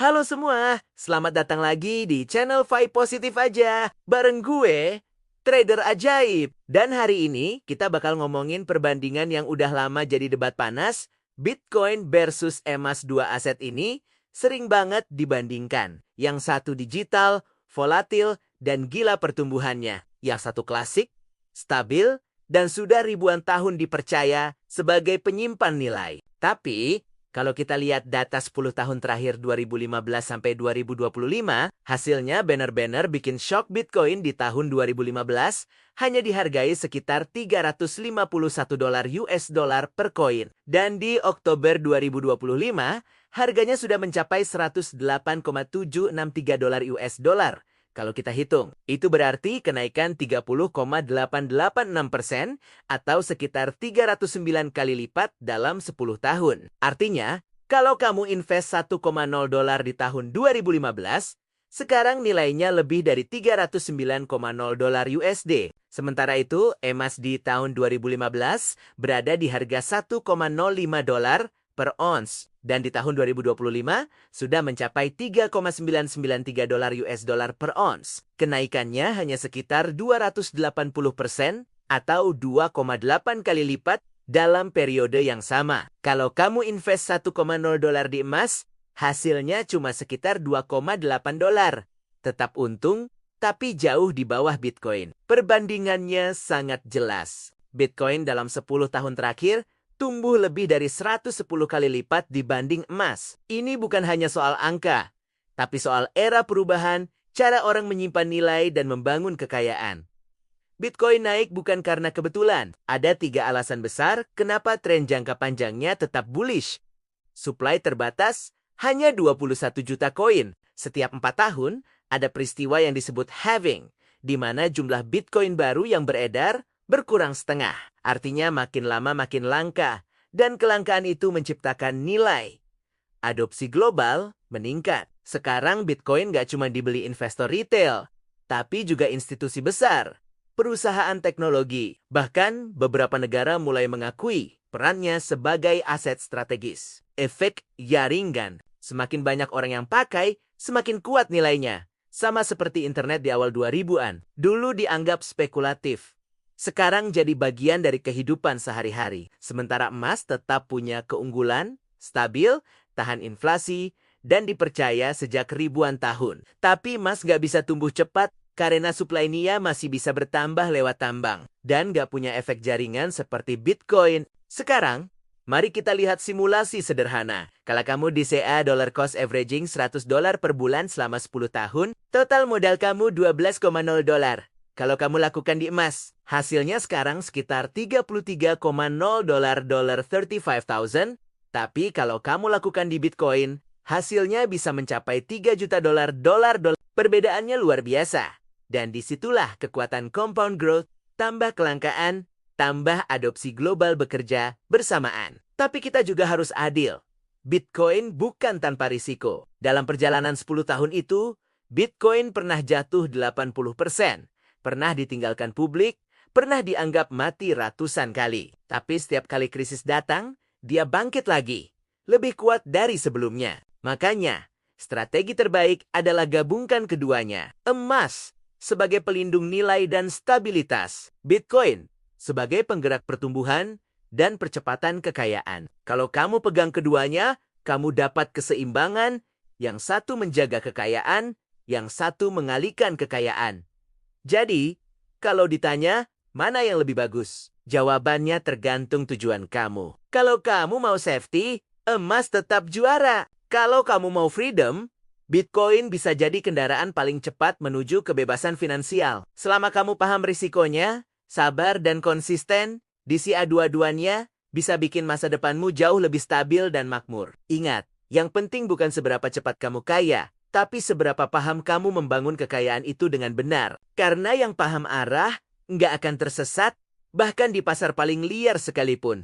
Halo semua, selamat datang lagi di channel Vibe Positif aja. Bareng gue, Trader Ajaib. Dan hari ini kita bakal ngomongin perbandingan yang udah lama jadi debat panas. Bitcoin versus emas, dua aset ini sering banget dibandingkan. Yang satu digital, volatil, dan gila pertumbuhannya. Yang satu klasik, stabil, dan sudah ribuan tahun dipercaya sebagai penyimpan nilai. Tapi kalau kita lihat data 10 tahun terakhir 2015 sampai 2025, hasilnya benar-benar bikin shock. Bitcoin di tahun 2015 hanya dihargai sekitar $351 per koin. Dan di Oktober 2025, harganya sudah mencapai $108,763. Kalau kita hitung, itu berarti kenaikan 30,886% atau sekitar 309 kali lipat dalam 10 tahun. Artinya, kalau kamu invest $1,0 di tahun 2015, sekarang nilainya lebih dari $309,0. Sementara itu, emas di tahun 2015 berada di harga $1,05 per ons. Dan di tahun 2025 sudah mencapai $3,993 per ons. Kenaikannya hanya sekitar 280% atau 2,8 kali lipat dalam periode yang sama. Kalau kamu invest $1,0 di emas, hasilnya cuma sekitar $2,8. Tetap untung, tapi jauh di bawah Bitcoin. Perbandingannya sangat jelas. Bitcoin dalam 10 tahun terakhir tumbuh lebih dari 110 kali lipat dibanding emas. Ini bukan hanya soal angka, tapi soal era perubahan, cara orang menyimpan nilai dan membangun kekayaan. Bitcoin naik bukan karena kebetulan. Ada 3 alasan besar kenapa tren jangka panjangnya tetap bullish. Supply terbatas, hanya 21 juta koin. Setiap 4 tahun, ada peristiwa yang disebut halving, di mana jumlah Bitcoin baru yang beredar berkurang setengah. Artinya makin lama makin langka, dan kelangkaan itu menciptakan nilai. Adopsi global meningkat. Sekarang Bitcoin gak cuma dibeli investor retail, tapi juga institusi besar, perusahaan teknologi. Bahkan beberapa negara mulai mengakui perannya sebagai aset strategis. Efek jaringan. Semakin banyak orang yang pakai, semakin kuat nilainya. Sama seperti internet di awal 2000-an. Dulu dianggap spekulatif, sekarang jadi bagian dari kehidupan sehari-hari. Sementara emas tetap punya keunggulan, stabil, tahan inflasi, dan dipercaya sejak ribuan tahun. Tapi emas nggak bisa tumbuh cepat karena supply-nya masih bisa bertambah lewat tambang. Dan nggak punya efek jaringan seperti Bitcoin. Sekarang, mari kita lihat simulasi sederhana. Kalau kamu di CA dollar cost averaging $100 per bulan selama 10 tahun, total modal kamu $12,0. Kalau kamu lakukan di emas, hasilnya sekarang sekitar $33,0 $35,000. Tapi kalau kamu lakukan di Bitcoin, hasilnya bisa mencapai $3 juta dolar. Perbedaannya luar biasa. Dan disitulah kekuatan compound growth, tambah kelangkaan, tambah adopsi global bekerja bersamaan. Tapi kita juga harus adil. Bitcoin bukan tanpa risiko. Dalam perjalanan 10 tahun itu, Bitcoin pernah jatuh 80%. Pernah ditinggalkan publik, pernah dianggap mati ratusan kali. Tapi setiap kali krisis datang, dia bangkit lagi. Lebih kuat dari sebelumnya. Makanya, strategi terbaik adalah gabungkan keduanya. Emas sebagai pelindung nilai dan stabilitas. Bitcoin sebagai penggerak pertumbuhan dan percepatan kekayaan. Kalau kamu pegang keduanya, kamu dapat keseimbangan. Yang satu menjaga kekayaan, yang satu mengalihkan kekayaan. Jadi, kalau ditanya, mana yang lebih bagus? Jawabannya tergantung tujuan kamu. Kalau kamu mau safety, emas tetap juara. Kalau kamu mau freedom, Bitcoin bisa jadi kendaraan paling cepat menuju kebebasan finansial. Selama kamu paham risikonya, sabar dan konsisten, DCA dua-duanya bisa bikin masa depanmu jauh lebih stabil dan makmur. Ingat, yang penting bukan seberapa cepat kamu kaya, tapi seberapa paham kamu membangun kekayaan itu dengan benar. Karena yang paham arah, nggak akan tersesat, bahkan di pasar paling liar sekalipun.